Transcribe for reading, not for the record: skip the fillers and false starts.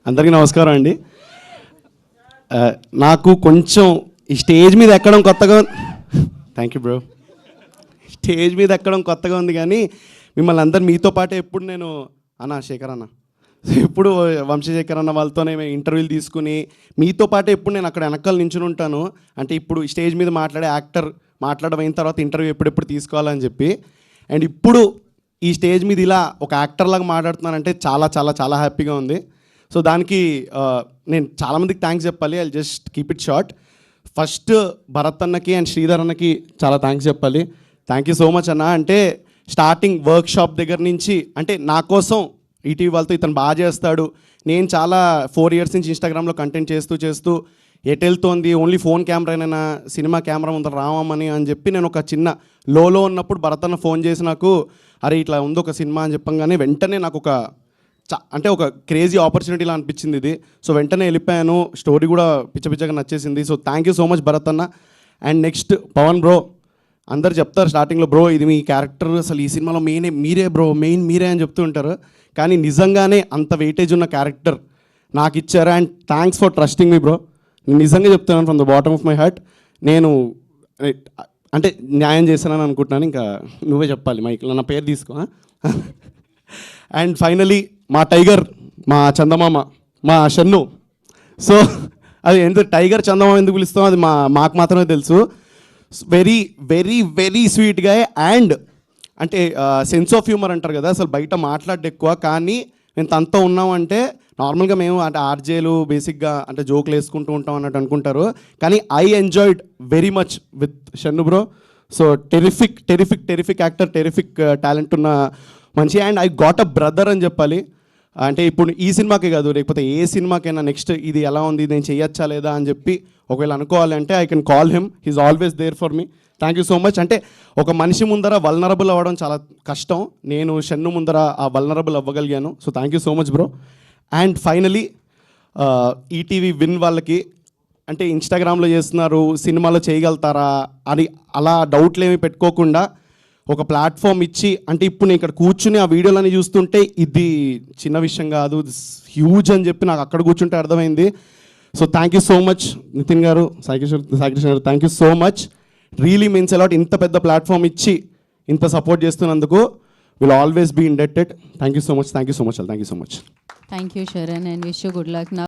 అందరికీ నమస్కారం అండి. నాకు కొంచెం ఈ స్టేజ్ మీద ఎక్కడం కొత్తగా థ్యాంక్ యూ బ్రో. స్టేజ్ మీద ఎక్కడం కొత్తగా ఉంది, కానీ మిమ్మల్ని అందరు మీతో పాటే ఎప్పుడు నేను శేఖర్ అన్న ఎప్పుడు వంశశేఖర్ అన్న వాళ్ళతోనే ఇంటర్వ్యూలు తీసుకుని మీతో పాటే ఎప్పుడు నేను అక్కడ వెనకాల నించుని ఉంటాను. అంటే ఇప్పుడు స్టేజ్ మీద మాట్లాడే యాక్టర్ మాట్లాడడం అయిన తర్వాత ఇంటర్వ్యూ ఎప్పుడెప్పుడు తీసుకోవాలని చెప్పి, అండ్ ఇప్పుడు ఈ స్టేజ్ మీద ఇలా ఒక యాక్టర్ లాగా మాట్లాడుతున్నానంటే చాలా చాలా చాలా హ్యాపీగా ఉంది. సో దానికి నేను చాలామందికి థ్యాంక్స్ చెప్పాలి. I just keep it short. First Bharat అన్నకి అండ్ శ్రీధర్ అన్నకి చాలా థ్యాంక్స్ చెప్పాలి. థ్యాంక్ యూ సో మచ్ అన్న. అంటే స్టార్టింగ్ వర్క్ షాప్ దగ్గర నుంచి అంటే నా కోసం ఈటీవీ వాళ్ళతో ఇతను బాగా చేస్తాడు, నేను చాలా 4 years నుంచి ఇన్స్టాగ్రామ్లో కంటెంట్ చేస్తూ ఎటు వెళ్తోంది, ఓన్లీ ఫోన్ కెమెరానైనా సినిమా కెమెరా ముందర రావమని అని చెప్పి నేను ఒక చిన్న లోలో ఉన్నప్పుడు భరత్ అన్న ఫోన్ చేసి నాకు అరే ఇట్లా ఉంది ఒక సినిమా అని చెప్పంగానే వెంటనే నాకు ఒక అంటే ఒక క్రేజీ ఆపర్చునిటీలా అనిపించింది ఇది. సో వెంటనే వెళ్ళిపోయాను, స్టోరీ కూడా పిచ్చగా నచ్చేసింది. So thank you so much Bharat అన్న. అండ్ నెక్స్ట్ పవన్ బ్రో, అందరు చెప్తారు స్టార్టింగ్లో బ్రో ఇది మీ క్యారెక్టర్, అసలు ఈ సినిమాలో మీరే బ్రో, మెయిన్ మీరే అని చెప్తూ ఉంటారు. కానీ నిజంగానే అంత వెయిటేజ్ ఉన్న క్యారెక్టర్ నాకు ఇచ్చారు. And thanks for trusting me bro. నేను నిజంగా చెప్తున్నాను from the bottom of my heart. నేను అంటే న్యాయం చేశానని అనుకుంటున్నాను. ఇంకా నువ్వే చెప్పాలి మైక్, నా పేరు తీసుకో. అండ్ ఫైనలీ మా టైగర్, మా చందమామ, మా షన్ను. సో అది ఎంత టైగర్ చందమామ ఎందుకు పిలుస్తాం అది మాకు మాత్రమే తెలుసు. వెరీ వెరీ వెరీ స్వీట్గా అండ్ అంటే సెన్స్ ఆఫ్ హ్యూమర్ అంటారు కదా, అసలు బయట మాట్లాడడం ఎక్కువ, కానీ మేము తనతో ఉన్నామంటే నార్మల్గా మేము అంటే ఆర్జేలు బేసిక్గా అంటే జోకులు వేసుకుంటూ ఉంటాం అన్నట్టు అనుకుంటారు, కానీ I enjoyed very much with Shannu bro. So terrific actor, terrific talent ఉన్న మంచి. And I got a brother అని చెప్పాలి. అంటే ఇప్పుడు ఈ సినిమాకే కాదు, లేకపోతే ఏ సినిమాకైనా నెక్స్ట్ ఇది ఎలా ఉంది, నేను చేయొచ్చా లేదా అని చెప్పి ఒకవేళ అనుకోవాలి అంటే I can call him. He's always there for me. Thank you so much. అంటే ఒక మనిషి ముందర వల్నరబుల్ అవ్వడం చాలా కష్టం, నేను షన్ను ముందర ఆ వల్నరబుల్ అవ్వగలిగాను. So thank you so much bro. And finally ETV Win వాళ్ళకి, అంటే ఇన్స్టాగ్రామ్లో చేస్తున్నారు, సినిమాలో చేయగలుగుతారా అని అలా డౌట్లు ఏమి పెట్టుకోకుండా ఒక ప్లాట్ఫామ్ ఇచ్చి, అంటే ఇప్పుడు నేను ఇక్కడ కూర్చుని ఆ వీడియోలని చూస్తుంటే ఇది చిన్న విషయం కాదు, హ్యూజ్ అని చెప్పి నాకు అక్కడ కూర్చుంటే అర్థమైంది. So thank you so much Nitin garu, Saikrishna garu, thank you so much. Really means a lot. ఇంత పెద్ద ప్లాట్ఫామ్ ఇచ్చి ఇంత సపోర్ట్ చేస్తున్నందుకు will always be indebted. Thank you so much. Thank you so much. Thank you, Sharan, and wish you good luck now.